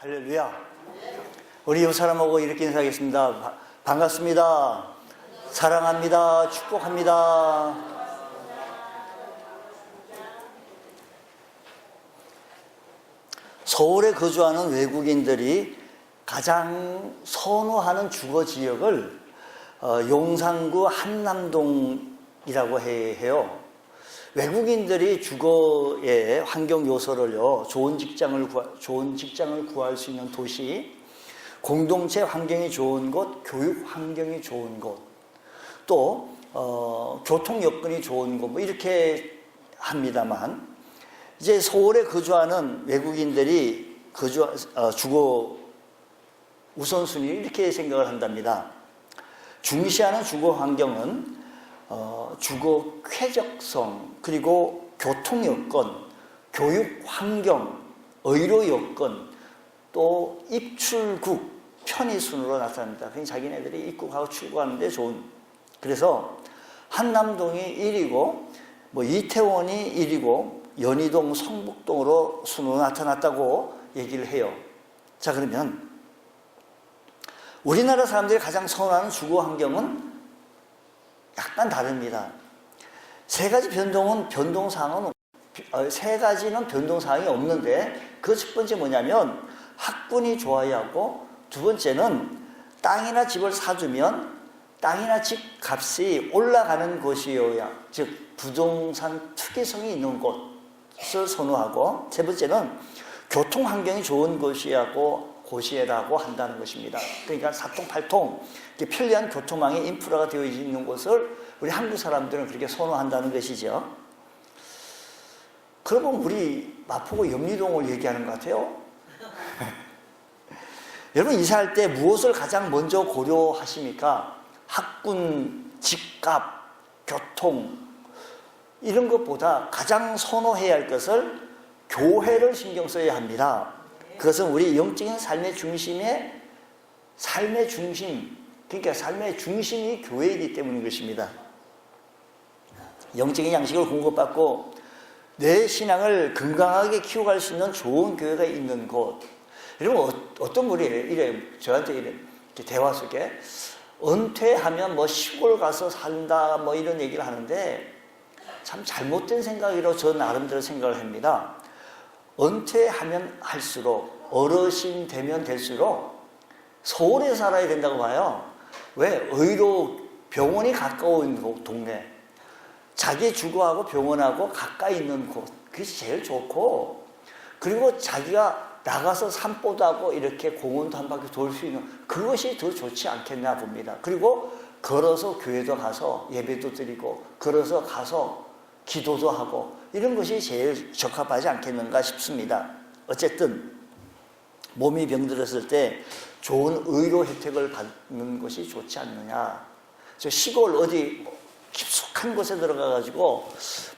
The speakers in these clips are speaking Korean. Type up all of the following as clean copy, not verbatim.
할렐루야. 우리 옆 사람하고 이렇게 인사하겠습니다. 반갑습니다. 사랑합니다. 축복합니다. 서울에 거주하는 외국인들이 가장 선호하는 주거 지역을 용산구 한남동이라고 해요. 외국인들이 주거의 환경 요소를요, 좋은 직장을 구할 수 있는 도시, 공동체 환경이 좋은 곳, 교육 환경이 좋은 곳, 또 교통 여건이 좋은 곳, 뭐 이렇게 합니다만, 이제 서울에 거주하는 외국인들이 주거 우선순위를 이렇게 생각을 한답니다. 중시하는 주거 환경은 주거 쾌적성, 그리고 교통 여건, 교육 환경, 의료 여건, 또 입출국, 편의 순으로 나타납니다. 그러니까 자기네들이 입국하고 출국하는데 좋은. 그래서 한남동이 1위고, 뭐 이태원이 1위고, 연희동, 성북동으로 순으로 나타났다고 얘기를 해요. 자, 그러면 우리나라 사람들이 가장 선호하는 주거 환경은 약간 다릅니다. 세 가지는 변동사항이 없는데, 그 첫 번째 뭐냐면 학군이 좋아야 하고, 두 번째는 땅이나 집을 사주면 땅이나 집 값이 올라가는 곳이어야, 즉 부동산 투기성이 있는 곳을 선호하고, 세 번째는 교통 환경이 좋은 곳이라고 한다는 것입니다. 그러니까 사통팔통 편리한 교통망의 인프라가 되어 있는 곳을 우리 한국 사람들은 그렇게 선호한다는 것이죠. 그러면 우리 마포구 염리동을 얘기하는 것 같아요. 여러분, 이사할 때 무엇을 가장 먼저 고려하십니까? 학군, 집값, 교통, 이런 것보다 가장 선호해야 할 것을 교회를 신경 써야 합니다. 그것은 우리 영적인 삶의 중심, 그러니까 삶의 중심이 교회이기 때문인 것입니다. 영적인 양식을 공급받고 내 신앙을 건강하게 키워갈 수 있는 좋은 교회가 있는 곳. 여러분, 어떤 분이 저한테 이렇게 대화 속에 은퇴하면 뭐 시골 가서 산다 뭐 이런 얘기를 하는데, 참 잘못된 생각이라고 저는 나름대로 생각을 합니다. 은퇴하면 할수록, 어르신 되면 될수록 서울에 살아야 된다고 봐요. 왜? 의료 병원이 가까운 동네, 자기 주거하고 병원하고 가까이 있는 곳, 그것이 제일 좋고, 그리고 자기가 나가서 산보도 하고 이렇게 공원도 한 바퀴 돌 수 있는 그것이 더 좋지 않겠나 봅니다. 그리고 걸어서 교회도 가서 예배도 드리고, 걸어서 가서 기도도 하고, 이런 것이 제일 적합하지 않겠는가 싶습니다. 어쨌든 몸이 병들었을 때 좋은 의료 혜택을 받는 것이 좋지 않느냐. 저 시골 어디 깊숙한 곳에 들어가가지고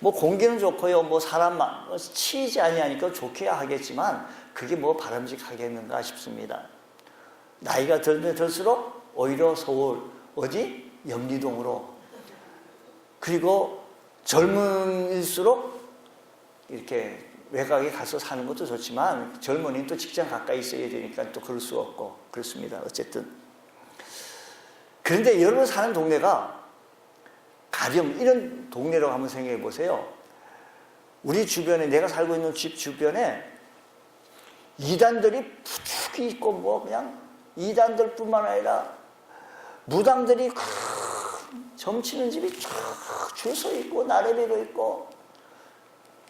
뭐 공기는 좋고요, 뭐 사람 치이지 아니하니까 좋게야 하겠지만 그게 뭐 바람직하겠는가 싶습니다. 나이가 들면 들수록 오히려 서울 어디 염리동으로, 그리고 젊은일수록 이렇게 외곽에 가서 사는 것도 좋지만 젊은이는 또 직장 가까이 있어야 되니까 또 그럴 수 없고 그렇습니다. 어쨌든 그런데 여러분 사는 동네가 가령 이런 동네라고 한번 생각해 보세요. 우리 주변에, 내가 살고 있는 집 주변에 이단들이 부축이 있고, 뭐 그냥 이단들뿐만 아니라 무당들이 점치는 집이 쫙 줄 서 있고 나래비로 있고,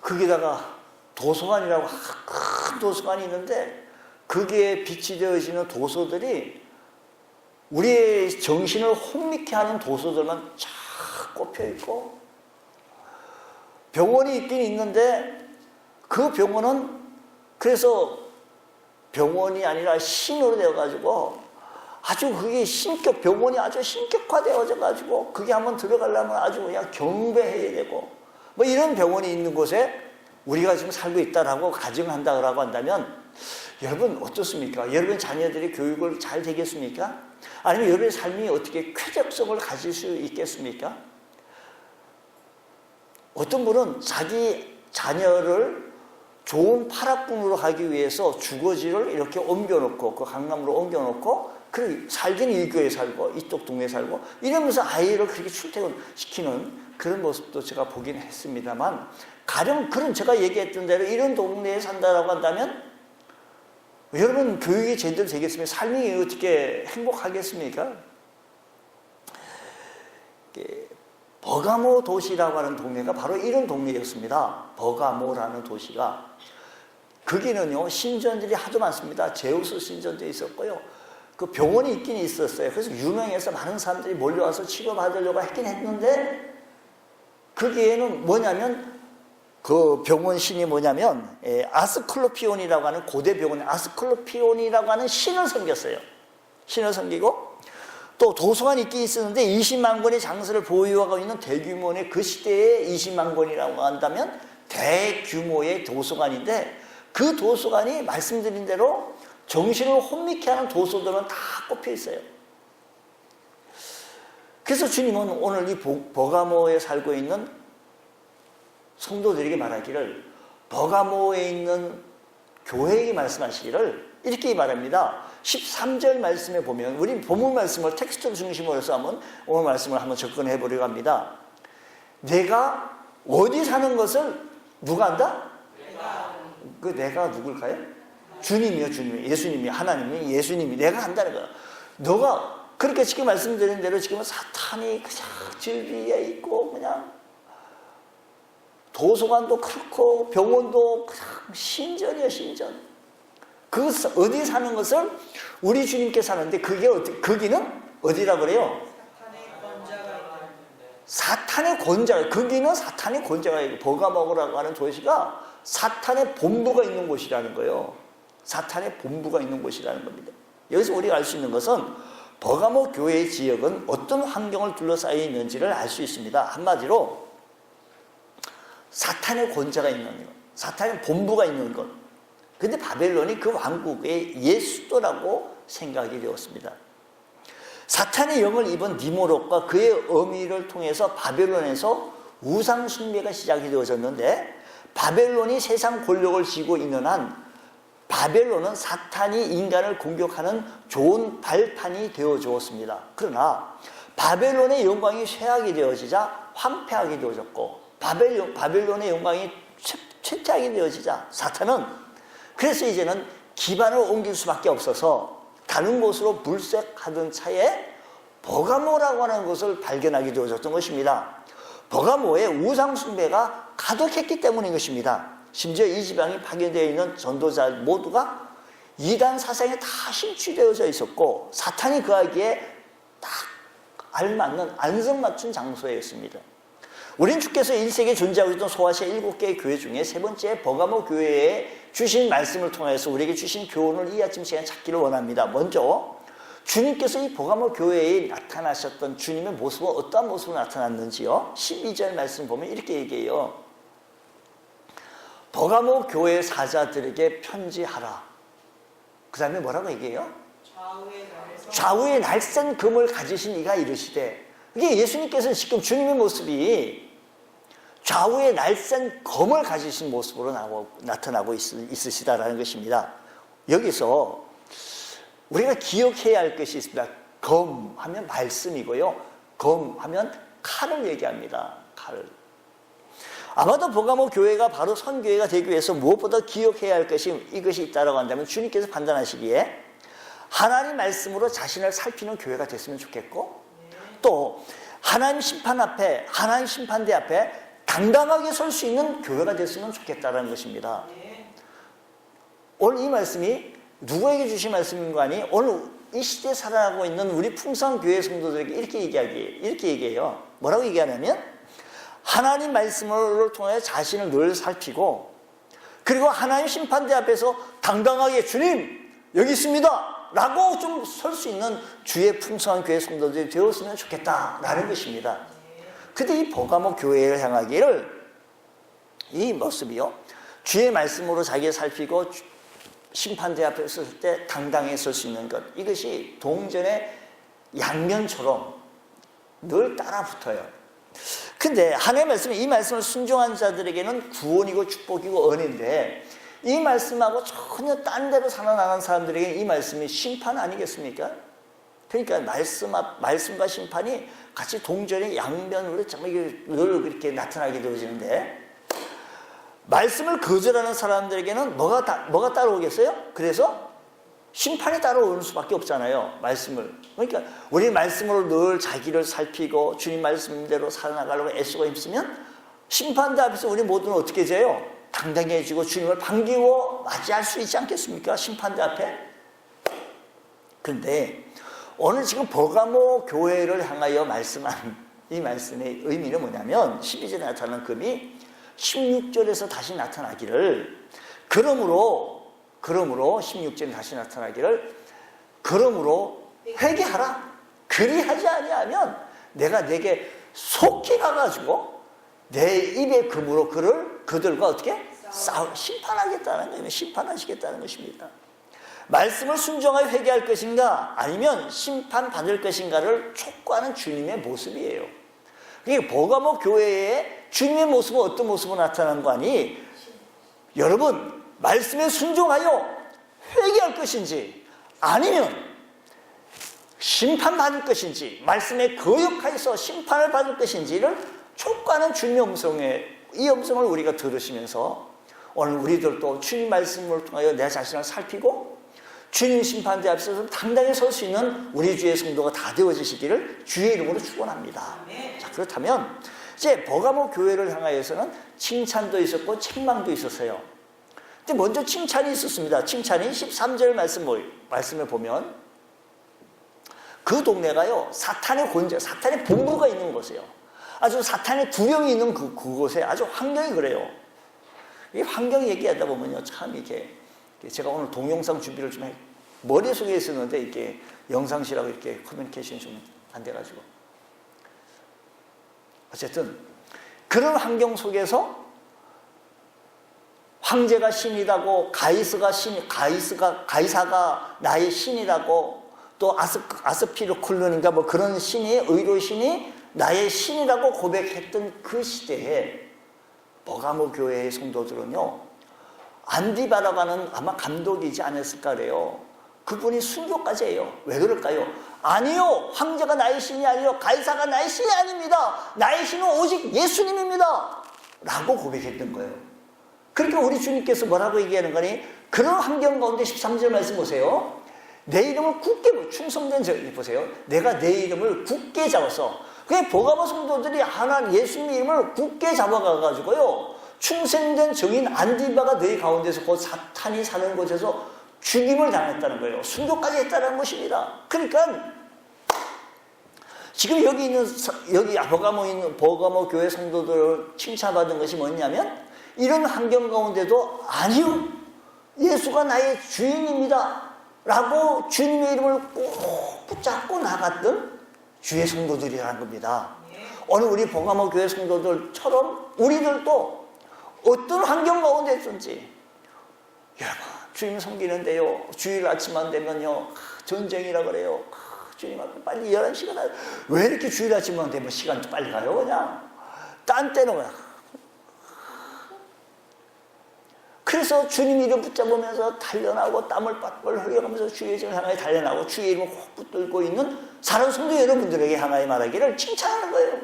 거기다가 도서관이라고 큰 도서관이 있는데 거기에 빛이 되어지는 도서들이 우리의 정신을 혼미케 하는 도서들만 쫙 꼽혀 있고, 병원이 있긴 있는데 그 병원은 그래서 병원이 아니라 신으로 되어가지고 아주 그게 병원이 아주 신격화되어져 가지고 그게 한번 들어가려면 아주 그냥 경배해야 되고, 뭐 이런 병원이 있는 곳에 우리가 지금 살고 있다라고 가정한다고 한다면, 여러분 어떻습니까? 여러분 자녀들이 교육을 잘 되겠습니까? 아니면 여러분의 삶이 어떻게 쾌적성을 가질 수 있겠습니까? 어떤 분은 자기 자녀를 좋은 파락군으로 가기 위해서 주거지를 이렇게 옮겨놓고 그 강남으로 옮겨놓고 그 살긴 이 교회에 살고 이쪽 동네에 살고 이러면서 아이를 그렇게 출퇴근시키는 그런 모습도 제가 보긴 했습니다만, 가령 그런 제가 얘기했던 대로 이런 동네에 산다라고 한다면 여러분 교육이 제대로 되겠습니까? 삶이 어떻게 행복하겠습니까? 버가모 도시라고 하는 동네가 바로 이런 동네였습니다. 버가모라는 도시가. 거기는요 신전들이 하도 많습니다. 제우스 신전도 있었고요, 그 병원이 있긴 있었어요. 그래서 유명해서 많은 사람들이 몰려와서 치료받으려고 했긴 했는데, 거기에는 뭐냐면 그 병원 신이 뭐냐면 아스클로피온이라고 하는 고대 병원, 아스클로피온이라고 하는 신을 섬겼어요. 신을 섬기고 또 도서관이 있긴 있었는데 20만 권의 장서를 보유하고 있는 대규모의, 그 시대의 20만 권이라고 한다면 대규모의 도서관인데, 그 도서관이 말씀드린 대로 정신을 혼미케 하는 도서들은 다 꼽혀 있어요. 그래서 주님은 오늘 이 버가모에 살고 있는 성도들에게 말하기를, 버가모에 있는 교회에게 말씀하시기를 이렇게 말합니다. 13절 말씀에 보면, 우리 본문 말씀을 텍스트를 중심으로 해서 한번 오늘 말씀을 한번 접근해 보려고 합니다. 내가 어디 사는 것을 누가 한다? 그 내가 누굴까요? 주님이요, 주님. 예수님이, 하나님이, 예수님이 내가 한다는 거야. 너가 그렇게 지금 말씀드린 대로 지금은 사탄이 그냥 질비에 있고, 그냥 도서관도 그렇고 병원도 그냥 신전이야, 신전. 그 어디 사는 것을 우리 주님께 사는데, 그게 거기는 어디라 그래요? 사탄의 권자가, 거기는 사탄의 권자가 있고, 버가모라고 하는 도시가 사탄의 본부가 있는 곳이라는 거예요. 사탄의 본부가 있는 곳이라는 겁니다. 여기서 우리가 알 수 있는 것은 버가모 교회의 지역은 어떤 환경을 둘러싸여 있는지를 알 수 있습니다. 한마디로 사탄의 권자가 있는 것, 사탄의 본부가 있는 것. 근데 바벨론이 그 왕국의 예수도라고 생각이 되었습니다. 사탄의 영을 입은 니무롯과 그의 어미를 통해서 바벨론에서 우상 숭배가 시작이 되어졌는데, 바벨론이 세상 권력을 쥐고 있는 한 바벨론은 사탄이 인간을 공격하는 좋은 발판이 되어 주었습니다. 그러나 바벨론의 영광이 쇠하게 되어지자 황폐하게 되어졌고, 바벨론의 영광이 쇠퇴하게 되어지자 사탄은 그래서 이제는 기반을 옮길 수밖에 없어서 다른 곳으로 물색하던 차에 버가모라고 하는 것을 발견하게 되어졌던 것입니다. 버가모의 우상 숭배가 가득했기 때문인 것입니다. 심지어 이 지방이 파견되어 있는 전도자 모두가 이단 사상에 다 심취되어져 있었고, 사탄이 그하기에 딱 알맞는 안성맞춘 장소였습니다. 우린 주께서 1세기에 존재하고 있던 소아시아 7개의 교회 중에 세 번째 버가모 교회에 주신 말씀을 통해서 우리에게 주신 교훈을 이 아침 시간에 찾기를 원합니다. 먼저 주님께서 이 버가모 교회에 나타나셨던 주님의 모습은 어떠한 모습으로 나타났는지요? 12절 말씀 보면 이렇게 얘기해요. 버가모 교회 사자들에게 편지하라. 그 다음에 뭐라고 얘기해요? 좌우에 날쌘 금을 가지신 이가 이르시되, 이게 예수님께서는 지금 주님의 모습이 좌우에 날쌘 검을 가지신 모습으로 나타나고 있으시다라는 것입니다. 여기서 우리가 기억해야 할 것이 있습니다. 검 하면 말씀이고요, 검 하면 칼을 얘기합니다. 칼. 아마도 버가모 교회가 바로 선교회가 되기 위해서 무엇보다 기억해야 할 것이 이것이 있다고 한다면, 주님께서 판단하시기에 하나님 말씀으로 자신을 살피는 교회가 됐으면 좋겠고, 또 하나님 심판 앞에, 하나님 심판대 앞에 당당하게 설 수 있는 교회가 됐으면 좋겠다는 것입니다. 오늘 이 말씀이 누구에게 주신 말씀인가 하니, 오늘 이 시대에 살아가고 있는 우리 풍성교회 성도들에게 이렇게 얘기해요. 뭐라고 얘기하냐면, 하나님 말씀을 통해 자신을 늘 살피고, 그리고 하나님 심판대 앞에서 당당하게 주님 여기 있습니다 라고 좀 설 수 있는 주의 풍성한 교회 성도들이 되었으면 좋겠다라는 것입니다. 근데 이 버가모 교회를 향하기를 이 모습이요, 주의 말씀으로 자기를 살피고 심판대 앞에 설 때 당당히 설 수 있는 것, 이것이 동전의 양면처럼 늘 따라 붙어요. 근데 하나님의 말씀은 이 말씀을 순종한 자들에게는 구원이고 축복이고 은혜인데 이 말씀하고 전혀 딴 데로 살아나간 사람들에게는 이 말씀이 심판 아니겠습니까? 그러니까 말씀과 심판이 같이 동전의 양면으로 정말 늘 그렇게 나타나게 되어지는데 말씀을 거절하는 사람들에게는 뭐가 따라오겠어요? 그래서 심판이 따라오는 수밖에 없잖아요. 말씀을. 그러니까 우리 말씀으로 늘 자기를 살피고 주님 말씀대로 살아나가려고 애쓰고 힘쓰면 심판대 앞에서 우리 모두는 어떻게 돼요? 당당해지고 주님을 반기고 맞이할 수 있지 않겠습니까? 심판대 앞에. 그런데 오늘 지금 버가모 교회를 향하여 말씀한 이 말씀의 의미는 뭐냐면 12절에 나타나는 금이 16절에서 다시 나타나기를 그러므로 16절에 다시 나타나기를 그러므로 회개하라. 그리하지 아니하면 내가 내게 속히 가가지고 내 입의 금으로 그들과 어떻게? 심판하겠다는 거예요. 심판하시겠다는 것입니다. 말씀을 순종하여 회개할 것인가 아니면 심판받을 것인가를 촉구하는 주님의 모습이에요. 그러니까 버가모 교회에 주님의 모습은 어떤 모습으로 나타나는 거 아니? 여러분 말씀에 순종하여 회개할 것인지 아니면 심판받을 것인지 말씀에 거역하여서 심판을 받을 것인지를 촉구하는 주님의 이 음성을 우리가 들으시면서 오늘 우리들도 주님 말씀을 통하여 내 자신을 살피고 주님 심판대 앞에서 당당히 설 수 있는 우리 주의 성도가 다 되어지시기를 주의 이름으로 축원합니다. 자, 그렇다면 이제 버가모 교회를 향하여서는 칭찬도 있었고 책망도 있었어요. 근데 먼저 칭찬이 있었습니다. 칭찬이 13절 말씀을 보면 그 동네가요 사탄의 본부가 있는 곳이에요. 아주 사탄의 두령이 있는 그곳에 아주 환경이 그래요. 이 환경 얘기하다 보면요 참 이렇게 제가 오늘 동영상 준비를 좀 머릿속에 있었는데 이렇게 영상실하고 이렇게 커뮤니케이션이 좀 안 돼가지고 어쨌든 그런 환경 속에서 황제가 신이라고 가이사가 나의 신이라고 또 아스피르쿨론인가 뭐 그런 신이 의로 신이 나의 신이라고 고백했던 그 시대에 버가모 교회의 성도들은요 안디바라고 하는 아마 감독이지 않았을까 그래요. 그분이 순교까지 해요. 왜 그럴까요? 아니요 황제가 나의 신이 아니요 가이사가 나의 신이 아닙니다. 나의 신은 오직 예수님입니다 라고 고백했던 거예요. 그러니까 우리 주님께서 뭐라고 얘기하는 거니? 그런 환경 가운데 13절 말씀 보세요. 내 이름을 굳게 충성된 절 보세요. 내가 내 이름을 굳게 잡아서 그게 버가모 성도들이 하나 예수님 이름을 굳게 잡아가가지고요 충성된 정인 안디바가 너희 가운데서 곧 사탄이 사는 곳에서 죽임을 당했다는 거예요. 순교까지 했다는 것입니다. 그러니까 지금 여기 버가모 교회 성도들을 칭찬받은 것이 뭐냐면 이런 환경 가운데도 아니요 예수가 나의 주인입니다 라고 주님의 이름을 꼭 붙잡고 나갔던 주의 성도들이라는 겁니다. 오늘 우리 버가모 교회 성도들처럼 우리들도 어떤 환경 가운데 있든지 여러분 주님 섬기는데요 주일 아침만 되면요 전쟁이라 그래요. 주님 앞에 빨리 11시간 왜 이렇게 주일 아침만 되면 시간이 빨리 가요? 그냥 딴 때는 그냥 그래서 주님 이름 붙잡으면서 달려나고 땀을 뻘뻘 흘려가면서 주의 이름을 향해 달려나고 주의 이름을 꼭 붙들고 있는 사랑 성도 여러분들에게 하나의 말하기를 칭찬하는 거예요.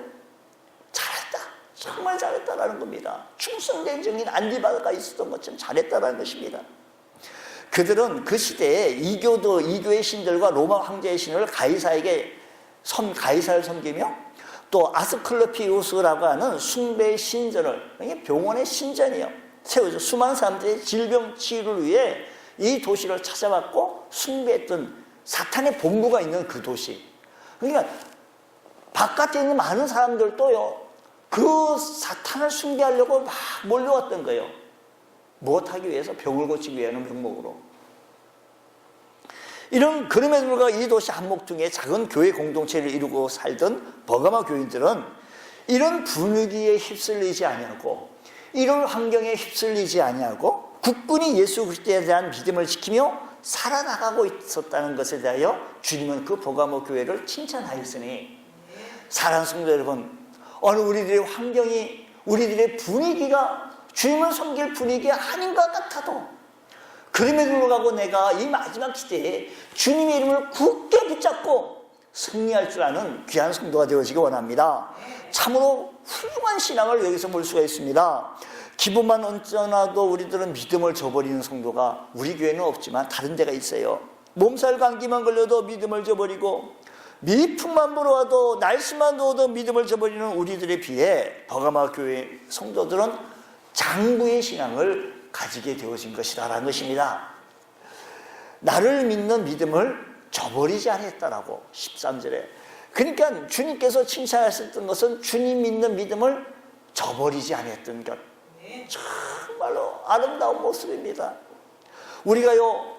잘했다. 정말 잘했다라는 겁니다. 충성된 정인 안디바가 있었던 것처럼 잘했다라는 것입니다. 그들은 그 시대에 이교의 신들과 로마 황제의 신을 가이사를 섬기며 또 아스클로피우스라고 하는 숭배의 신전을 이게 병원의 신전이에요. 세워서 수많은 사람들이 질병 치유를 위해 이 도시를 찾아왔고 숭배했던 사탄의 본부가 있는 그 도시. 그러니까 바깥에 있는 많은 사람들도요 그 사탄을 숭배하려고 막 몰려왔던 거예요. 무엇하기 위해서? 병을 고치기 위한 명목으로. 그럼에도 불구하고 이 도시 한목중에 작은 교회 공동체를 이루고 살던 버가모 교인들은 이런 분위기에 휩쓸리지 아니하고 이런 환경에 휩쓸리지 아니하고 굳건히 예수 그리스도에 대한 믿음을 지키며 살아나가고 있었다는 것에 대하여 주님은 그 버가모 교회를 칭찬하였으니 사랑하는 성도 여러분 어느 우리들의 환경이, 우리들의 분위기가 주님을 섬길 분위기가 아닌 것 같아도 그럼에도 불구하고 내가 이 마지막 시대에 주님의 이름을 굳게 붙잡고 승리할 줄 아는 귀한 성도가 되어지기 원합니다. 참으로 훌륭한 신앙을 여기서 볼 수가 있습니다. 기분만 언짢아도 우리들은 믿음을 저버리는 성도가 우리 교회는 없지만 다른 데가 있어요. 몸살 감기만 걸려도 믿음을 저버리고 미풍만 불어와도 날씨만 더워도 믿음을 저버리는 우리들에 비해 버가마 교회 성도들은 장구의 신앙을 가지게 되어진 것이다라는 것입니다. 나를 믿는 믿음을 저버리지 않았다라고 13절에. 그러니까 주님께서 칭찬하셨던 것은 주님 믿는 믿음을 저버리지 않았던 것. 정말로 아름다운 모습입니다. 우리가요,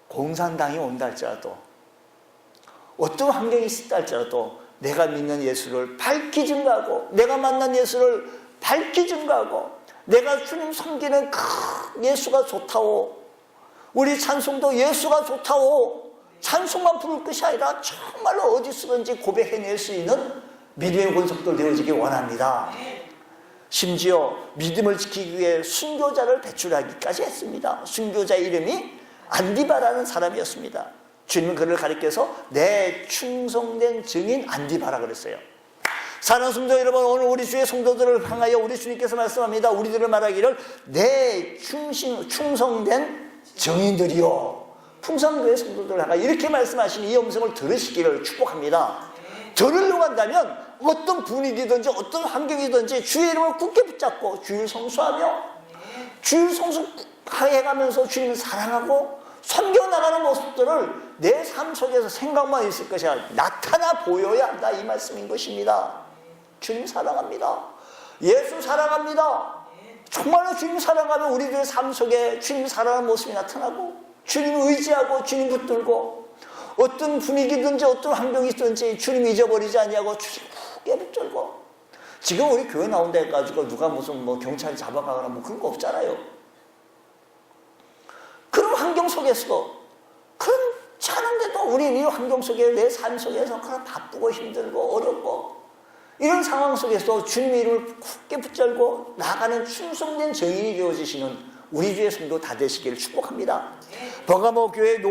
공산당이 온다 할지라도 어떤 환경이 있다 할지라도 내가 믿는 예수를 밝히 증거하고 내가 만난 예수를 밝히 증거하고 내가 주님 섬기는 그 예수가 좋다오, 우리 찬송도 예수가 좋다오, 찬송만 부를 것이 아니라 정말로 어디서든지 고백해낼 수 있는 믿음의 권속들 되어지기 원합니다. 심지어 믿음을 지키기 위해 순교자를 배출하기까지 했습니다. 순교자의 이름이 안디바라는 사람이었습니다. 주님은 그를 가리켜서 내 충성된 증인 안디바라 그랬어요. 사랑하는 성도 여러분, 오늘 우리 주의 성도들을 향하여 우리 주님께서 말씀합니다. 우리들을 말하기를 내 충성된 증인들이요. 풍성교회 성도들을 향하여 이렇게 말씀하시는 이 음성을 들으시기를 축복합니다. 들으려고 한다면 어떤 분위기든지 어떤 환경이든지 주의 이름을 굳게 붙잡고 주를 성수하며 주를 성수해가면서 주님을 사랑하고 섬겨나가는 모습들을 내 삶 속에서 생각만 있을 것이 아니라 나타나 보여야 한다, 이 말씀인 것입니다. 주님 사랑합니다. 예수 사랑합니다. 정말로 주님 사랑하면 우리들의 삶 속에 주님 사랑하는 모습이 나타나고 주님 의지하고 주님 붙들고 어떤 분위기든지 어떤 환경이 있든지 주님 잊어버리지 아니하고 주님 굳게 붙들고. 지금 우리 교회 나온다 해가지고 누가 무슨 경찰이 잡아가거나 그런 거 없잖아요. 그런 환경 속에서도 그렇지 않은데도 우리 이 환경 속에 내 삶 속에서 그런 바쁘고 힘들고 어렵고 이런 상황 속에서 주님의 이름을 굳게 붙잡고 나가는 충성된 증인이 되어지시는 우리 주의 성도 다 되시기를 축복합니다. 버가모 교회는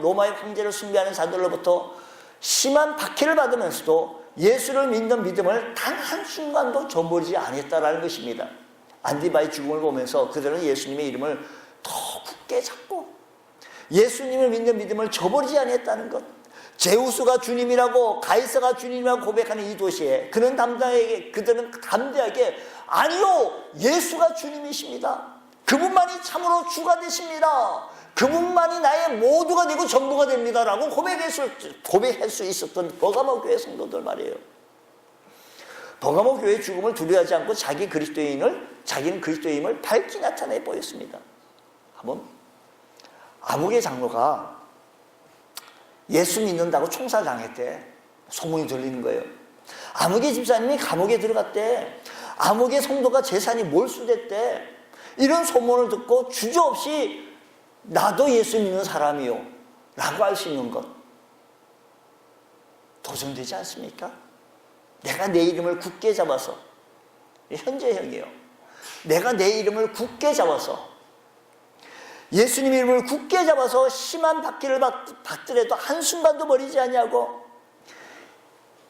로마의 황제를 숭배하는 자들로부터 심한 박해를 받으면서도 예수를 믿는 믿음을 단 한순간도 저버리지 않았다라는 것입니다. 안디바의 죽음을 보면서 그들은 예수님의 이름을 더 굳게 잡고 예수님을 믿는 믿음을 저버리지 않았다는 것. 제우스가 주님이라고 가이사가 주님이라고 고백하는 이 도시에 그들은 담대하게 아니요, 예수가 주님이십니다. 그분만이 참으로 주가 되십니다. 그분만이 나의 모두가 되고 전부가 됩니다 라고 고백할 수 있었던 버가모 교회 성도들 말이에요. 버가모 교회의 죽음을 두려워하지 않고 자기는 그리스도임을 밝히 나타내 보였습니다. 한번 아무개 장로가 예수 믿는다고 총살당했대. 소문이 들리는 거예요. 아무개 집사님이 감옥에 들어갔대. 아무개 성도가 재산이 몰수됐대. 이런 소문을 듣고 주저없이 나도 예수 믿는 사람이요 라고 할 수 있는 것 도전되지 않습니까? 내가 내 이름을 굳게 잡아서, 현재형이에요. 내가 내 이름을 굳게 잡아서 예수님 이름을 굳게 잡아서 심한 박해를 받더라도 한순간도 버리지 않냐고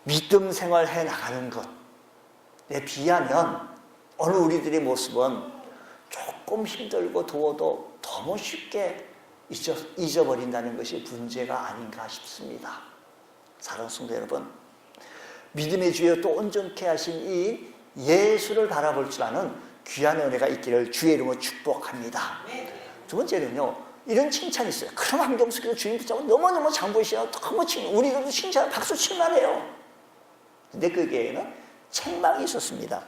믿음 생활해 나가는 것에 비하면 오늘 우리들의 모습은 조금 힘들고 더워도 너무 쉽게 잊어버린다는 것이 문제가 아닌가 싶습니다. 사랑하는 성도 여러분, 믿음의 주여 또 온전케 하신 이 예수를 바라볼 줄 아는 귀한 은혜가 있기를 주의 이름으로 축복합니다. 두 번째는요, 이런 칭찬이 있어요. 그런 환경 속에서 주님 붙잡고 너무너무 장보시고 너무 우리들도 칭찬, 박수 칠만해요. 근데 거기에는 책망이 있었습니다.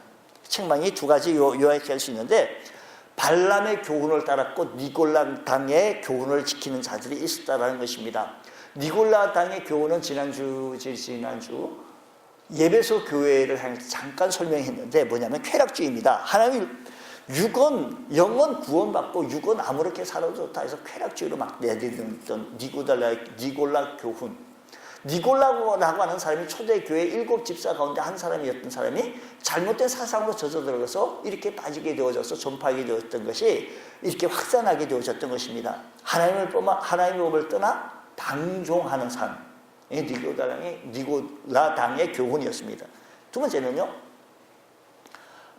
책망이 두 가지 요약할 수 있는데, 발람의 교훈을 따랐고 니골라 당의 교훈을 지키는 자들이 있었다는 것입니다. 니골라 당의 교훈은 지난주 예배소 교회를 잠깐 설명했는데 뭐냐면 쾌락주의입니다. 하나님 영은 구원받고 육은 아무렇게 살아도 좋다 해서 쾌락주의로 막 내디딘 니골라 교훈. 니골라라고 하는 사람이 초대교회 7집사 가운데 한 사람이었던 사람이 잘못된 사상으로 젖어들어가서 이렇게 빠지게 되어져서 전파하게 되었던 것이 이렇게 확산하게 되어졌던 것입니다. 하나님의 법을 떠나 방종하는 삶, 니골라당의 교훈이었습니다. 두 번째는요,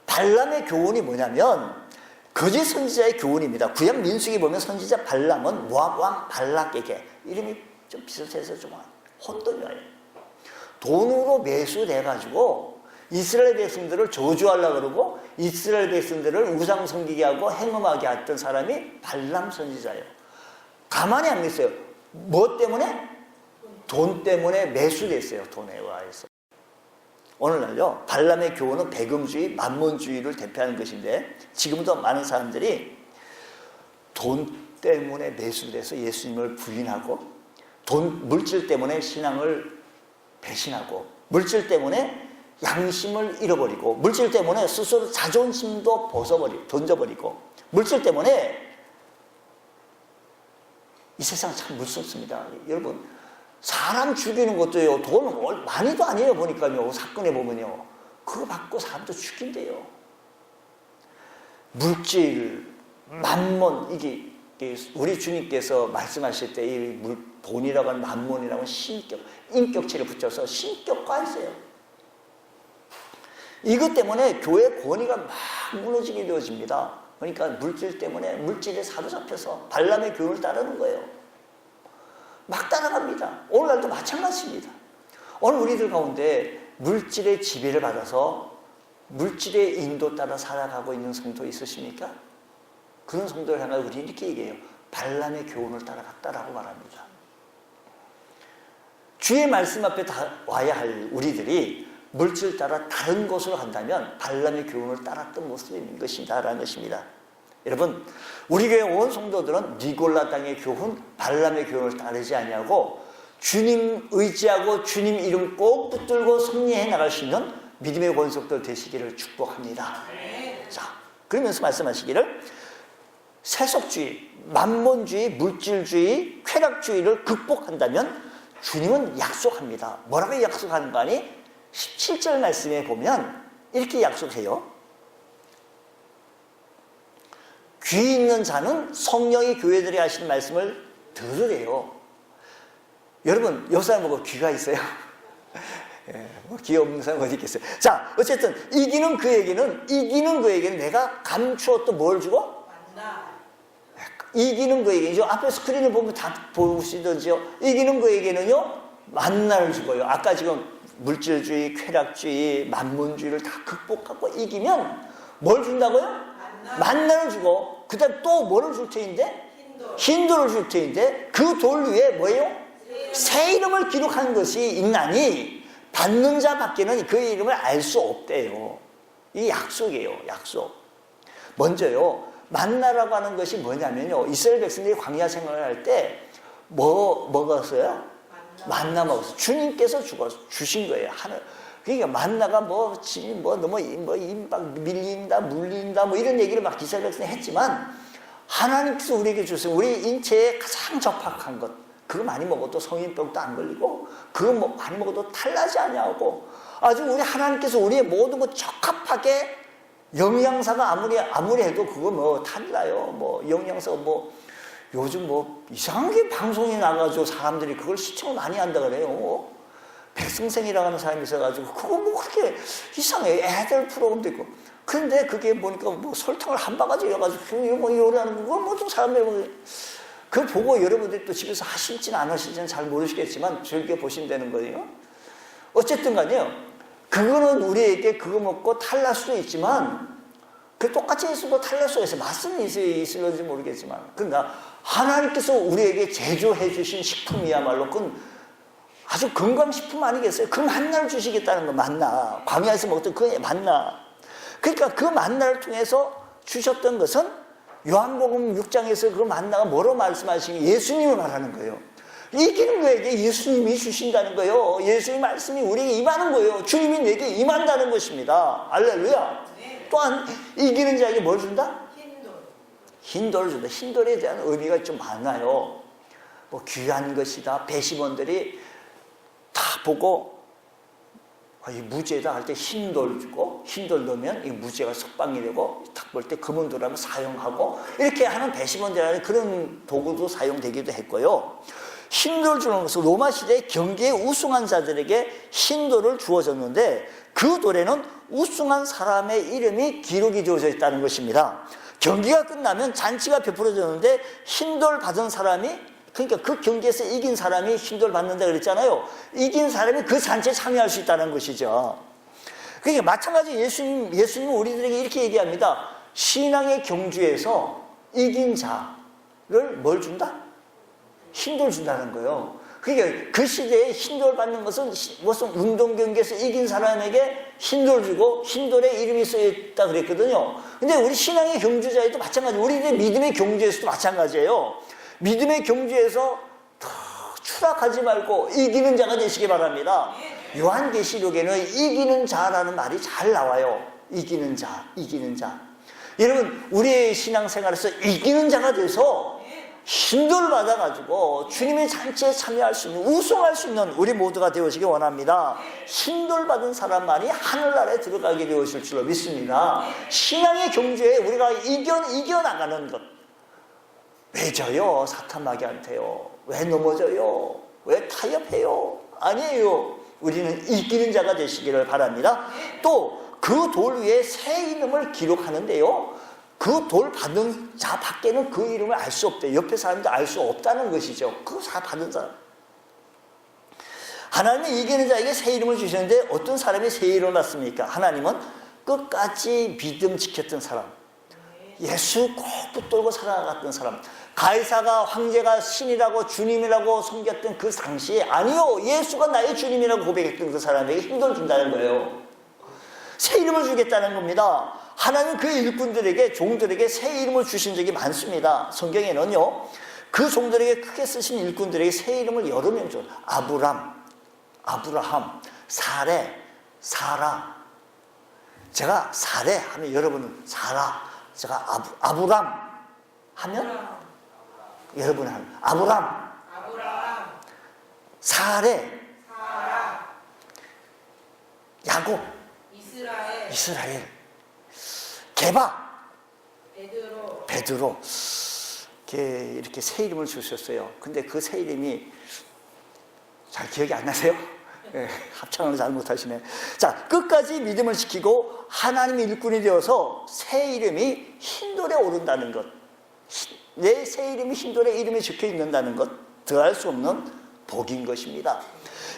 발람의 교훈이 뭐냐면 거짓 선지자의 교훈입니다. 구약 민수기 보면 선지자 발람은 모압 왕 발락에게, 이름이 좀 비슷해서 좀 혼돈이 와요. 돈으로 매수돼가지고 이스라엘 백성들을 저주하려고 그러고 이스라엘 백성들을 우상 섬기게 하고 행음하게 했던 사람이 발람 선지자예요. 가만히 안 있어요. 뭐 때문에? 돈 때문에 매수됐어요. 돈에 의해서. 오늘날요, 발람의 교훈은 배금주의, 만몬주의를 대표하는 것인데 지금도 많은 사람들이 돈 때문에 매수돼서 예수님을 부인하고 물질 때문에 신앙을 배신하고 물질 때문에 양심을 잃어버리고 물질 때문에 스스로 자존심도 던져버리고 물질 때문에 이 세상 참 무섭습니다. 여러분, 사람 죽이는 것도요, 돈 많이도 아니에요. 보니까요, 사건에 보면요, 그거 받고 사람도 죽인대요. 물질, 만몬, 이게 우리 주님께서 말씀하실 때 이 돈이라고 하는 만몬이라고 하는 인격체를 붙여서 신격화했어요. 이것 때문에 교회 권위가 막 무너지게 되어집니다. 그러니까 물질 때문에 물질에 사로잡혀서 발람의 교훈을 따르는 거예요. 막 따라갑니다. 오늘날도 마찬가지입니다. 오늘 우리들 가운데 물질의 지배를 받아서 물질의 인도 따라 살아가고 있는 성도 있으십니까? 그런 성도를 향하여 우리는 이렇게 얘기해요. 발람의 교훈을 따라갔다라고 말합니다. 주의 말씀 앞에 와야 할 우리들이 물질 따라 다른 곳으로 간다면 발람의 교훈을 따랐던 모습인 것이다라는 것입니다. 여러분, 우리 교회 온 성도들은 니골라 당의 교훈, 발람의 교훈을 따르지 아니하고 주님 의지하고 주님 이름 꼭 붙들고 승리해 나갈 수 있는 믿음의 권속들 되시기를 축복합니다. 자, 그러면서 말씀하시기를 세속주의, 만몬주의, 물질주의, 쾌락주의를 극복한다면 주님은 약속합니다. 뭐라고 약속하는 거 아니? 17절 말씀에 보면 이렇게 약속해요. 귀 있는 자는 성령이 교회들이 하시는 말씀을 들으래요. 여러분, 옆 사람 보고 귀가 있어요? 예, 귀 없는 사람 어디 있겠어요? 자, 어쨌든 이기는 그에게는 내가 감추었던 뭘 주고? 만나. 이기는 그에게, 앞에 스크린을 보면 다 보시던지요. 이기는 그에게는요, 만나를 주고요. 아까 지금 물질주의, 쾌락주의, 만문주의를 다 극복하고 이기면 뭘 준다고요? 만나를 주고, 그 다음 또 뭐를 줄 테인데? 흰돌을 줄 테인데, 그 돌 위에 뭐예요? 새 이름을 기록한 것이 있나니 받는 자밖에는 그 이름을 알 수 없대요. 이게 약속이에요. 약속. 먼저요, 만나라고 하는 것이 뭐냐면요, 이스라엘 백성들이 광야 생활을 할 때 뭐 먹었어요? 만나 먹었어요. 주님께서 주신 거예요. 하늘. 그러니까 만나가 너무 막 밀린다, 물린다, 뭐 이런 얘기를 막 이스라엘 백성이 했지만 하나님께서 우리에게 주신 우리 인체에 가장 적합한 것, 그거 많이 먹어도 성인병도 안 걸리고 그거 많이 먹어도 탈나지 아니하고 아주 우리 하나님께서 우리의 모든 것 적합하게 영양사가 아무리 해도 그거 탈나요. 영양사가 요즘 이상하게 방송에 나가지고 사람들이 그걸 시청을 많이 한다 그래요. 백승생이라고 하는 사람이 있어가지고 그거 그렇게 이상해. 애들 프로그램도 있고. 그런데 그게 보니까 설탕을 한 바가지 넣어가지고 요리하는 거 좀 사람들이 그걸 보고 여러분들이 또 집에서 하실지는 안 하실지는 잘 모르시겠지만 즐겨 보시면 되는 거예요. 어쨌든 간에요, 그거는 우리에게 그거 먹고 탈날 수도 있지만 그 똑같이 있어도 탈날 수가 있어요. 맛은 있을지 모르겠지만, 그러나 하나님께서 우리에게 제조해 주신 식품이야말로 그건 아주 건강식품 아니겠어요? 그 만나를 주시겠다는 거, 만나. 광야에서 먹던 그 만나. 그러니까 그 만나를 통해서 주셨던 것은 요한복음 6장에서 그 만나가 뭐로 말씀하시는 예수님을 말하는 거예요. 이기는 거에게 예수님이 주신다는 거예요. 예수님 말씀이 우리에게 임하는 거예요. 주님이 내게 임한다는 것입니다. 할렐루야. 네. 또한 이기는 자에게 뭘 준다? 흰돌을 준다. 흰돌에 대한 의미가 좀 많아요. 귀한 것이다. 배심원들이 다 보고 이 무죄다 할 때 흰 돌 주고 흰 돌 넣으면 이 무죄가 석방이 되고 딱 볼 때 검은 돌 하면 사용하고 이렇게 하는 배심원들이라는 그런 도구도 사용되기도 했고요. 흰 돌 주는 것은 로마 시대 경기에 우승한 자들에게 흰 돌을 주어졌는데 그 돌에는 우승한 사람의 이름이 기록이 되어져 있다는 것입니다. 경기가 끝나면 잔치가 베풀어졌는데 흰 돌 받은 사람이 그러니까 그 경기에서 이긴 사람이 흰 돌 받는다 그랬잖아요. 이긴 사람이 그 잔치에 참여할 수 있다는 것이죠. 그러니까 마찬가지 예수님은 우리들에게 이렇게 얘기합니다. 신앙의 경주에서 이긴 자를 뭘 준다? 흰 돌 준다는 거예요. 그러니까 그 시대에 흰 돌 받는 것은 무슨 운동 경기에서 이긴 사람에게 흰 돌 주고 흰 돌에 이름이 쓰여 있다 그랬거든요. 근데 우리 신앙의 경주자에도 마찬가지, 우리들의 믿음의 경주에서도 마찬가지예요. 믿음의 경주에서 더 추락하지 말고 이기는 자가 되시기 바랍니다. 요한계시록에는 이기는 자라는 말이 잘 나와요. 이기는 자, 이기는 자. 여러분, 우리의 신앙생활에서 이기는 자가 돼서 힘을 받아가지고 주님의 잔치에 참여할 수 있는, 우승할 수 있는 우리 모두가 되어지기 원합니다. 힘을 받은 사람만이 하늘나라에 들어가게 되어질 줄로 믿습니다. 신앙의 경주에 우리가 이겨나가는 것. 왜 져요? 사탄 마귀한테요. 왜 넘어져요? 왜 타협해요? 아니에요. 우리는 이기는 자가 되시기를 바랍니다. 또 그 돌 위에 새 이름을 기록하는데요, 그 돌 받은 자 밖에는 그 이름을 알 수 없대요. 옆에 사람도 알 수 없다는 것이죠. 그 사 받은 사람. 하나님이 이기는 자에게 새 이름을 주시는데 어떤 사람이 새 이름을 받습니까? 하나님은 끝까지 믿음 지켰던 사람, 예수 꼭 붙들고 살아갔던 사람, 가이사가 황제가 신이라고 주님이라고 섬겼던 그 당시에 아니요, 예수가 나의 주님이라고 고백했던 그 사람에게 힘을 준다는 거예요. 새 이름을 주겠다는 겁니다. 하나님 그 일꾼들에게, 종들에게 새 이름을 주신 적이 많습니다. 성경에는요, 그 종들에게 크게 쓰신 일꾼들에게 새 이름을 여러 명 줘요. 아브라함, 사레, 사라. 제가 사레 하면 여러분은 사라, 제가 아브람 하면 여러분은 하는 아브람, 사레, 야곱, 이스라엘, 게바, 베드로. 이렇게 새 이름을 주셨어요. 근데 그 새 이름이 잘 기억이 안 나세요? 네, 합창을 잘 못하시네. 자, 끝까지 믿음을 지키고 하나님의 일꾼이 되어서 새 이름이 흰돌에 오른다는 것, 내 새 이름이 흰돌에 이름이 적혀 있는다는 것, 더할 수 없는 복인 것입니다.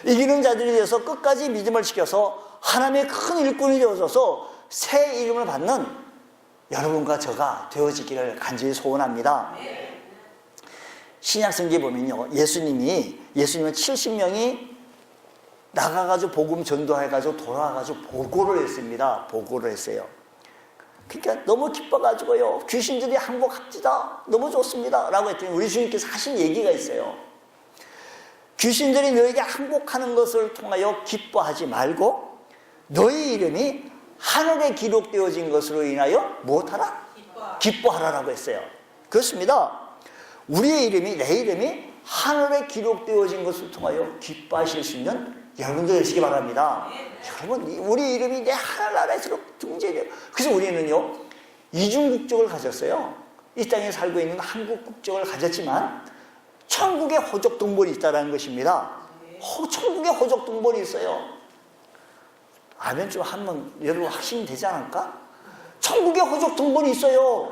이기는 자들이 되어서 끝까지 믿음을 지켜서 하나님의 큰 일꾼이 되어서 새 이름을 받는 여러분과 저가 되어지기를 간절히 소원합니다. 신약성경에 보면요, 예수님은 70명이 나가가지고 복음 전도해가지고 돌아와가지고 보고를 했습니다. 보고를 했어요. 그러니까 너무 기뻐가지고요, 귀신들이 항복합니다, 너무 좋습니다 라고 했더니 우리 주님께서 하신 얘기가 있어요. 귀신들이 너에게 항복하는 것을 통하여 기뻐하지 말고 너희 이름이 하늘에 기록되어진 것으로 인하여 무엇하라? 기뻐하라라고 했어요. 그렇습니다. 우리의 이름이, 내 이름이 하늘에 기록되어진 것을 통하여 기뻐하실 수 있는 여러분들 되시기 바랍니다. 여러분, 우리 이름이 내 하늘나라에서 등재돼요. 그래서 우리는요, 이중국적을 가졌어요. 이 땅에 살고 있는 한국 국적을 가졌지만 천국의 호적 동본이 있다는 것입니다. 천국의 호적 동본이 있어요. 아멘 좀 하면 여러분 확신이 되지 않을까? 천국의 호적 동본이 있어요.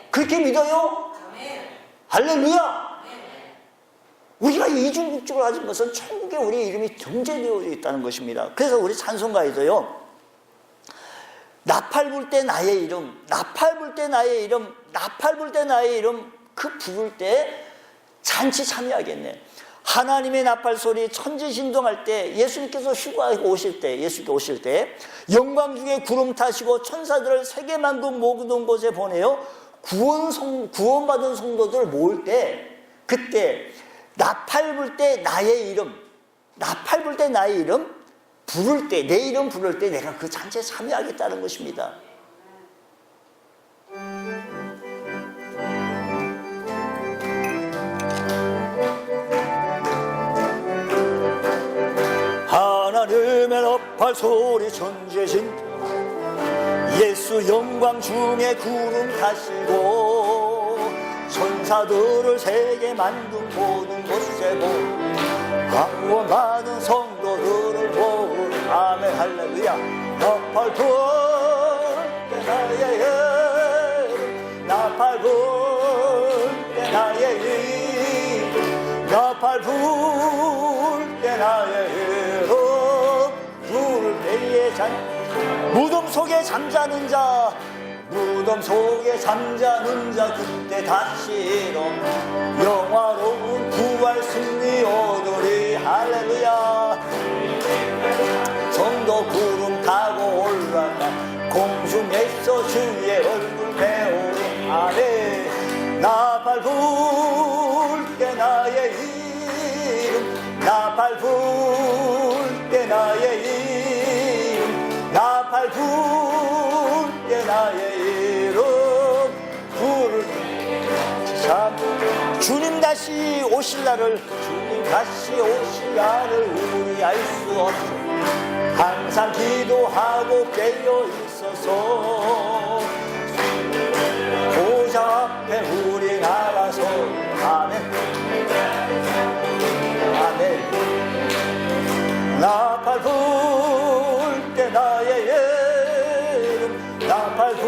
그렇게 믿어요? 할렐루야! 우리가 이중국적을 가진 것은 천국에 우리 이름이 등재되어 있다는 것입니다. 그래서 우리 찬송가에도요, 나팔 불 때 나의 이름, 나팔 불 때 나의 이름, 나팔 불 때 나의 이름, 그 부를 때 잔치 참여하겠네. 하나님의 나팔 소리, 천지 진동할 때, 예수님께서 휴가하고 오실 때, 예수님께 오실 때 영광 중에 구름 타시고 천사들을 세계만국 모든 곳에 보내요 구원받은 성도들 모을 때, 그때 나팔 불 때 나의 이름, 나팔 불 때 나의 이름 부를 때, 내 이름 부를 때 내가 그 잔치에 참여하겠다는 것입니다. 소리 전재진 예수 영광 중에 구름 타시고 천사들을 세계 만든 모든 곳에 보고 많은 성도들을 보고 아멘 할렐루야. 나팔 불때 나의 일 나팔 불때 나의 일 나팔 불때 나의 일 부를 때에 무덤 속에 잠자는 자 무덤 속에 잠자는 자 그때 다시 영화로운 부활 승리 오노리 할렐루야. 성도 구름 타고 올라가 공중에서 주의 얼굴 배우리 아멘. 나팔 불 때 나의 이름 나팔 불 때 나의 이름 나팔 불 때 나의 이름 부를 참 주님 다시 오실 날을 주님 다시 오실 날을 우리 알 수 없어. 항상 기도하고 깨어 있어서 보좌 앞에 우리 나가서 아멘 아멘. 나팔 불 때 나의 이름 나팔 불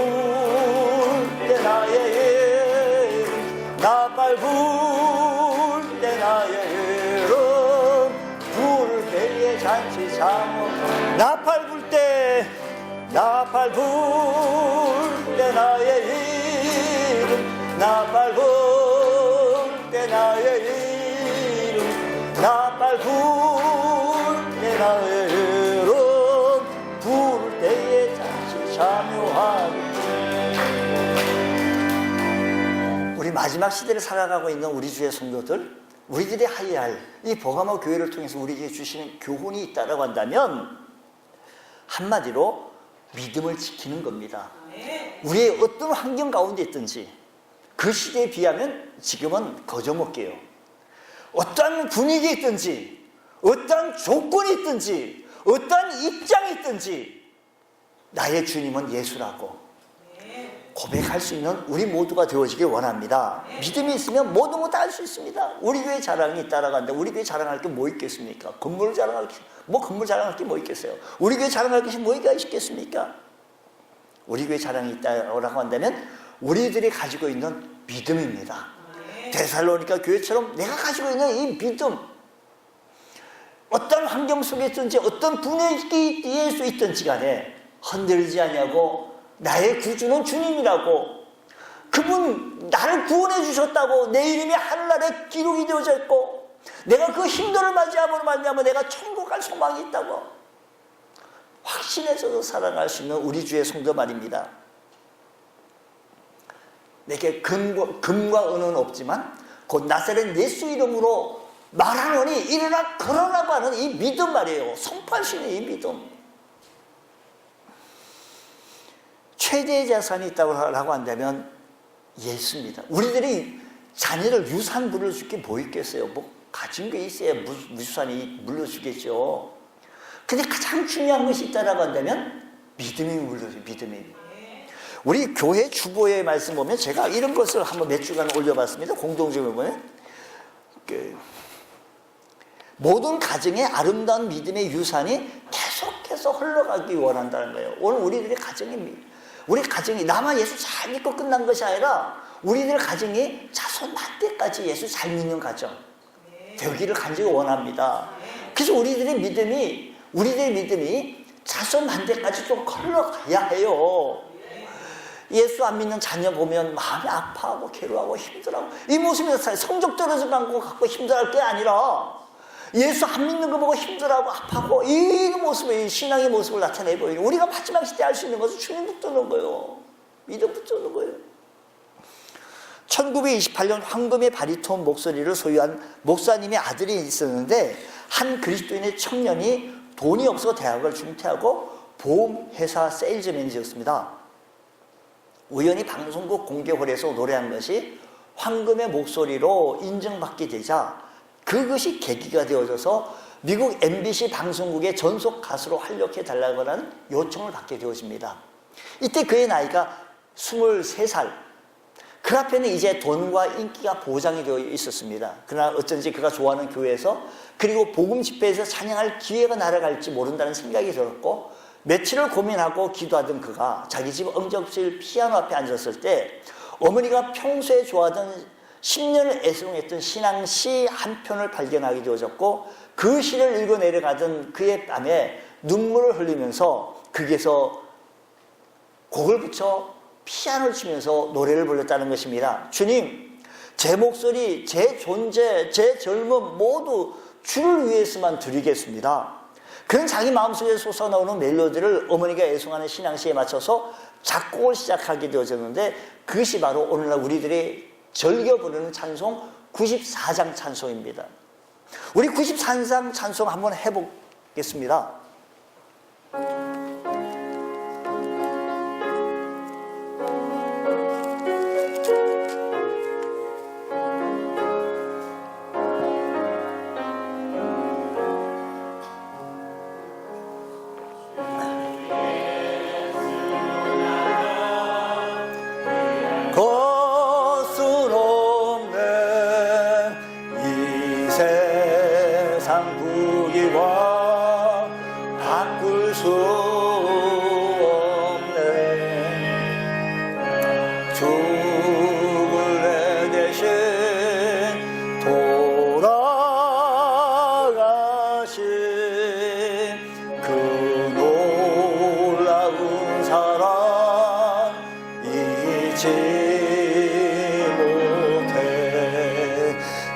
때 나의 이름 나팔 불 때 나의 이름 부를 때에 잔치 참어 나팔 불 때 나팔 불 때 나의 이름 나팔 불 때 나의 이름 나팔 불 때 나의 이름 부를 때에 잔치 참여하리. 우리 마지막 시대를 살아가고 있는 우리 주의 성도들 우리들이 해야 할 이 버가모 교회를 통해서 우리에게 주시는 교훈이 있다고 한다면 한마디로 믿음을 지키는 겁니다. 우리의 어떤 환경 가운데 있든지 그 시대에 비하면 지금은 거저먹게요. 어떠한 분위기에 있든지 어떠한 조건이 있든지 어떠한 입장이 있든지 나의 주님은 예수라고 고백할 수 있는 우리 모두가 되어지길 원합니다. 믿음이 있으면 모든 거 다 할 수 있습니다. 우리 교회 자랑이 따라간다. 우리 교회 자랑할 게 뭐 있겠습니까? 건물 자랑할 게 건물 자랑할 게 뭐 있겠어요? 우리 교회 자랑할 것이 뭐가 있겠습니까? 우리 교회 자랑이 있다고 한다면 우리들이 가지고 있는 믿음입니다. 데살로니가 교회처럼 내가 가지고 있는 이 믿음, 어떤 환경 속에 있든지 어떤 분위기에 수 있든지 간에 흔들리지 않냐고 나의 구주는 주님이라고 그분 나를 구원해 주셨다고 내 이름이 하늘나라에 기록이 되어져 있고 내가 그 힘들을 맞이함으로 말미암아 내가 천국 갈 소망이 있다고 확신해서도 살아갈 수 있는 우리 주의 성도 말입니다. 내게 금과 은은 없지만 곧 나사렛 예수 이름으로 말하노니 일어나 걸어라고 하는 이 믿음 말이에요. 선포할 수 있는 이 믿음. 최대의 자산이 있다고 한다면 예수입니다. 우리들이 자녀를 유산 물려줄 게 뭐 있겠어요? 뭐 가진 게 있어야 유산이 물려주겠죠. 근데 가장 중요한 것이 있다고 한다면 믿음이 물려줘요. 믿음이. 우리 교회 주보의 말씀 보면 제가 이런 것을 한번 몇 주간 올려봤습니다. 공동적으로 보면 모든 가정의 아름다운 믿음의 유산이 계속해서 흘러가기 원한다는 거예요. 오늘 우리들의 우리 가정이 나만 예수 잘 믿고 끝난 것이 아니라 우리들 가정이 자손 만대까지 예수 잘 믿는 가정 되기를 간절히 원합니다. 그래서 우리들의 믿음이 자손 만대까지 좀 흘러가야 해요. 예수 안 믿는 자녀 보면 마음이 아파하고 괴로워하고 힘들어하고 이 모습에서 성적 떨어져 갖고 힘들어할 게 아니라 예수 안 믿는 거 보고 힘들어하고 아파하고 이 모습을 이 신앙의 모습을 나타내 보이는 우리가 마지막 시대에 할 수 있는 것은 주님 붙드는 거예요. 믿음 붙드는 거예요. 1928년 황금의 바리톤 목소리를 소유한 목사님의 아들이 있었는데 한 그리스도인의 청년이 돈이 없어 대학을 중퇴하고 보험회사 세일즈맨이었습니다. 우연히 방송국 공개홀에서 노래한 것이 황금의 목소리로 인정받게 되자 그것이 계기가 되어져서 미국 MBC 방송국의 전속 가수로 활약해달라고 하는 요청을 받게 되어집니다. 이때 그의 나이가 23살. 그 앞에는 이제 돈과 인기가 보장이 되어 있었습니다. 그러나 어쩐지 그가 좋아하는 교회에서 그리고 복음 집회에서 찬양할 기회가 날아갈지 모른다는 생각이 들었고, 며칠을 고민하고 기도하던 그가 자기 집 음정실 피아노 앞에 앉았을 때 어머니가 평소에 좋아하던 10년을 애송했던 신앙시 한 편을 발견하게 되어졌고, 그 시를 읽어 내려가던 그의 땀에 눈물을 흘리면서 거기에서 곡을 붙여 피아노를 치면서 노래를 불렀다는 것입니다. 주님, 제 목소리, 제 존재, 제 젊음 모두 주를 위해서만 드리겠습니다. 그는 자기 마음속에 솟아나오는 멜로디를 어머니가 애송하는 신앙시에 맞춰서 작곡을 시작하게 되어졌는데, 그것이 바로 오늘날 우리들이 즐겨 부르는 찬송 94장 찬송입니다. 우리 94장 찬송 한번 해보겠습니다.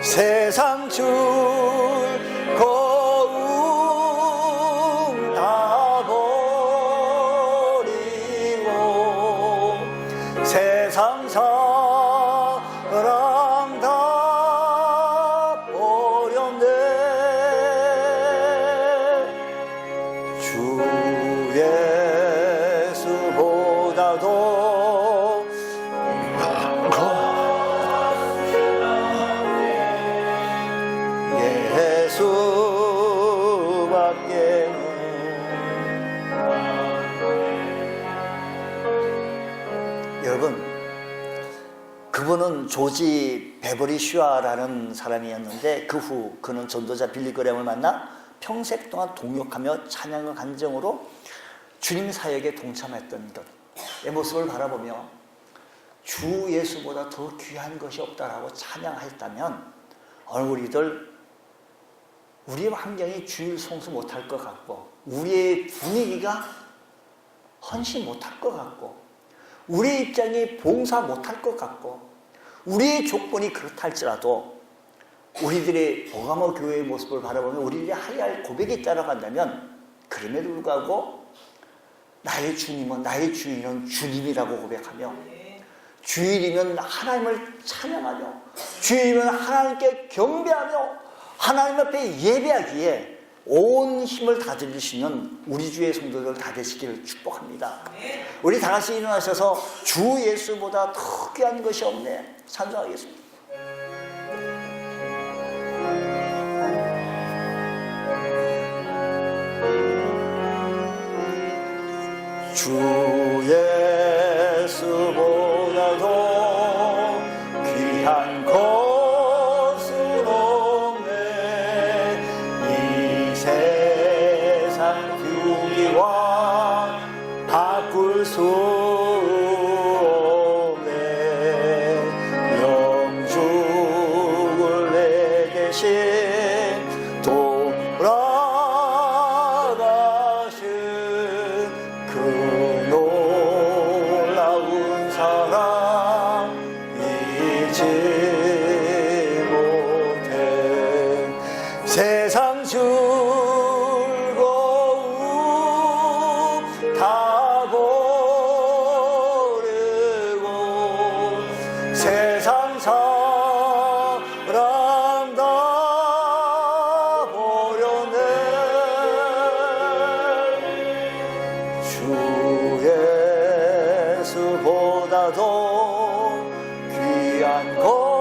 세상 즐거움 다 버리고 세상 사랑 다 버렸네. 주 예수보다도 여러분, 그분은 조지 베버리 슈아라는 사람이었는데, 그 후 그는 전도자 빌리 그램을 만나 평생 동안 동역하며 찬양의 간증으로 주님 사역에 동참했던 것의 모습을 바라보며 주 예수보다 더 귀한 것이 없다라고 찬양했다면, 오늘 우리들 우리의 환경이 주일 성수 못할 것 같고, 우리의 분위기가 헌신 못할 것 같고, 우리의 입장이 봉사 못할 것 같고, 우리의 조건이 그렇다 할지라도 우리들의 보가모 교회의 모습을 바라보면 우리들이 해야 할 고백이 따라간다면, 그럼에도 불구하고 나의 주님은, 나의 주인은 주님이라고 고백하며, 주일이면 하나님을 찬양하며, 주일이면 하나님께 경배하며 하나님 앞에 예배하기에 온 힘을 다드릴 수 있는 우리 주의 성도들 다 되시기를 축복합니다. 우리 다 같이 일어나셔서 주 예수보다 더 귀한 것이 없네 찬송하겠습니다. 주 예수보다도 귀한 것은 없네. 이 세상 규기와 바꿀 수 없네. 영죽을 내 대신 돌아가신 그 놀라운 사랑 잊지 못해. 세상 즐거움 다 버리고 세상 사랑 다 버렸네. 주 예수보다도 귀한 것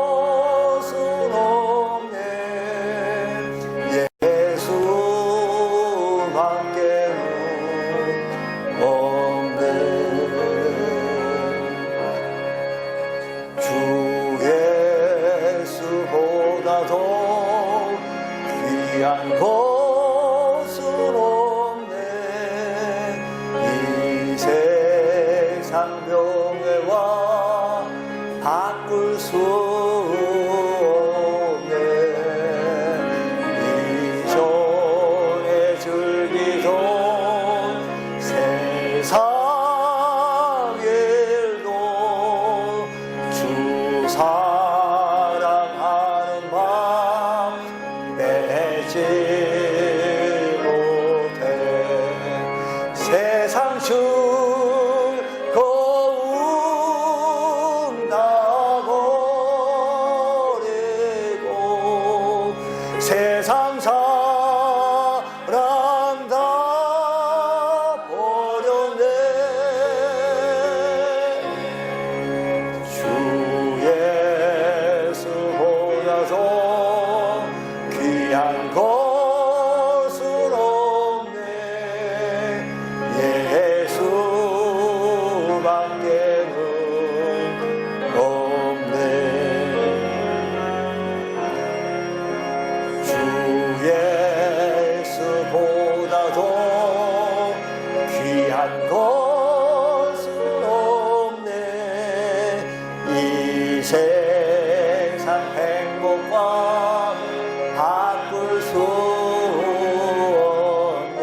사랑하는 마음 빼지 못해 세상 즐거움 다 버리고 세상 사랑 다 버렸네 주 예수보다도 귀한 것은 없네 예수밖에는 없네 주 예수보다도 귀한 것은 없네 이 세상 행복과 바꿀 수 없네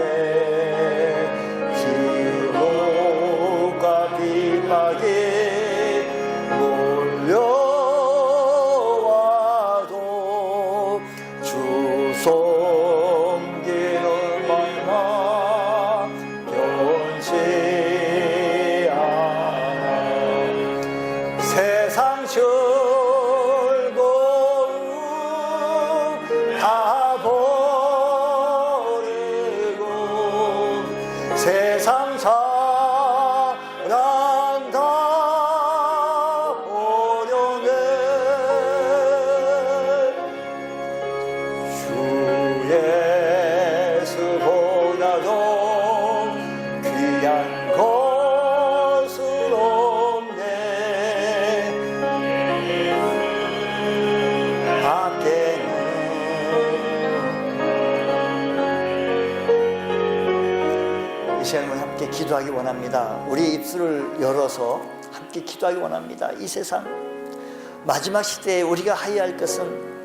지옥과 빗박이 몰려와도 주 섬기는 마음 변치 않아 세상 즐거움 다 버리고 세상 사랑 다 버려내 주 예수보다도 귀한 것은 없네 밖에는 이 시간을 함께 기도하기 원합니다. 우리 입술을 열어서 함께 기도하기 원합니다. 이 세상 마지막 시대에 우리가 하여야 할 것은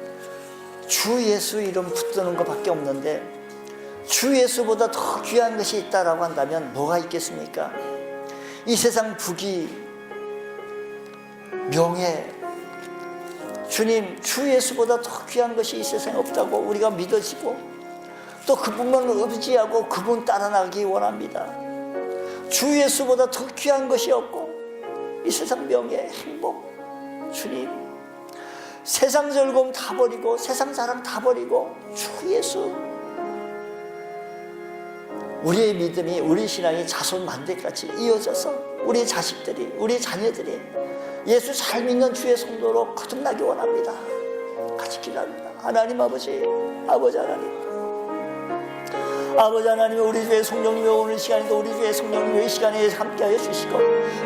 주 예수 이름 붙드는 것밖에 없는데 주 예수보다 더 귀한 것이 있다라고 한다면 뭐가 있겠습니까? 이 세상 부귀, 명예, 주님 주 예수보다 더 귀한 것이 이 세상에 없다고 우리가 믿어지고 또 그분만 의지하고 그분 따라 나가기 원합니다. 주 예수보다 더 귀한 것이 없고 이 세상 명예, 행복, 주님 세상 즐거움 다 버리고 세상 사랑 다 버리고 주 예수 우리의 믿음이 우리 신앙이 자손 만대까지 이어져서 우리 자식들이 우리 자녀들이 예수 잘 믿는 주의 성도로 거듭나기 원합니다. 같이 기도합니다. 하나님 아버지 하나님 아버지 하나님 우리 주의 성령님이 오늘 시간에도 우리 주의 성령님이 이 시간에 함께하여 주시고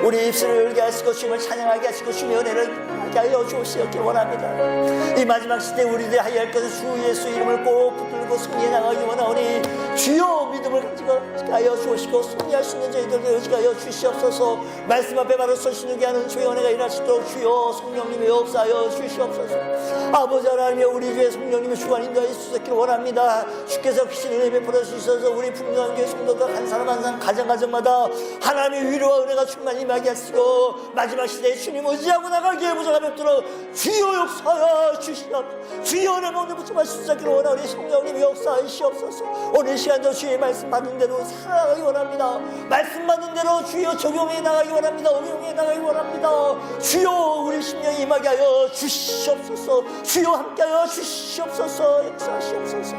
우리 입술을 열게 하시고 주님을 찬양하게 하시고 주님의 은혜를 하게 하여 주시옵길 원합니다. 이 마지막 시대에 우리들이 하여야 할 것은 주 예수 이름을 꼭 붙들고 승리해 나가기 원하오니 주여 믿음을 가지고 하여 주시고 승리할 수 있는 저희들에게 의지하여 주시옵소서. 말씀 앞에 바로 서시는 게 하는 주의 은혜가 일하시도록 주여 성령님의 역사하여 주시옵소서. 아버지 하나님의 우리 주의 성령님의 주관 인도하여 주시길 원합니다. 주께서 귀신 은혜 베풀어 주셔서 우리 풍성한 교회 성도들 한 사람 한 사람 가정마다 하나님의 위로와 은혜가 충만히 임하게 하시고 마지막 시대에 주님 의지하고 나가기에 무장하 뵙도록 주여 역사하여 주시옵소서. 주여 은혜 먹는 붙임하시기를 원하오니 성령님의 역사하시옵소서. 오늘 시간도 주의 말씀 받는 대로 살아가기 원합니다. 말씀 받는 대로 주여 적용해 나가기 원합니다. 응용해 나가기 원합니다. 주여 우리 심령에 임하게 하여 주시옵소서. 주여 함께하여 주시옵소서. 역사하시옵소서.